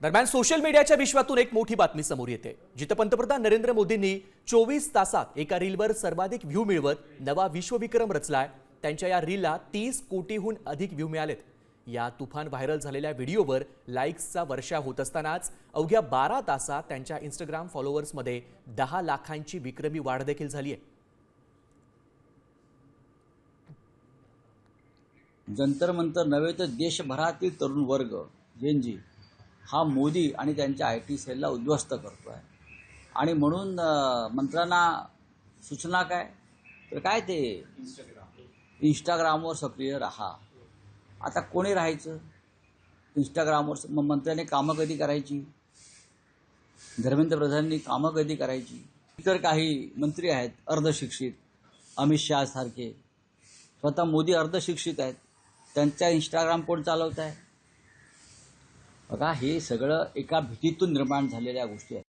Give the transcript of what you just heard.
दरम्यान सोशल मीडियाच्या विश्वातून एक मोठी बातमी समोर येते, जिथे पंतप्रधान नरेंद्र मोदींनी 24 तासात एका रीलवर सर्वाधिक व्ह्यू मिळवत नवा विश्वविक्रम रचलाय। त्यांच्या या रीलला 30 कोटीहून अधिक व्ह्यू मिळालेत। या तुफान व्हायरल झालेल्या व्हिडिओवर लाईक्सचा वर्षाव होत असतानाच अवघ्या 12 तासात त्यांच्या इंस्टाग्राम फॉलोअर्समध्ये 10 लाखांची विक्रमी वाढ देखील झाली आहे। जंतर मंतर नव्हे तर देशभरातील तरुण वर्ग जेनजी हा मोदी आणि त्यांच्या IT सेलला उद्ध्वस्त करतोय। आणि म्हणून मंत्र्यांना सूचना काय तर काय ते इंस्टाग्रामवर सक्रिय राहा। आता कोणी राहायचं इंस्टाग्रामवर? मग मंत्र्यांनी कामं कधी करायची? धर्मेंद्र प्रधानांनी कामं कधी करायची? इतर काही मंत्री आहेत अर्धशिक्षित, अमित शहा सारखे, स्वतः मोदी अर्धशिक्षित आहेत, त्यांचा इंस्टाग्राम कोण चालवत आहे? बघा, हे सगळं एका भीतीतून निर्माण झालेल्या गोष्टी आहेत।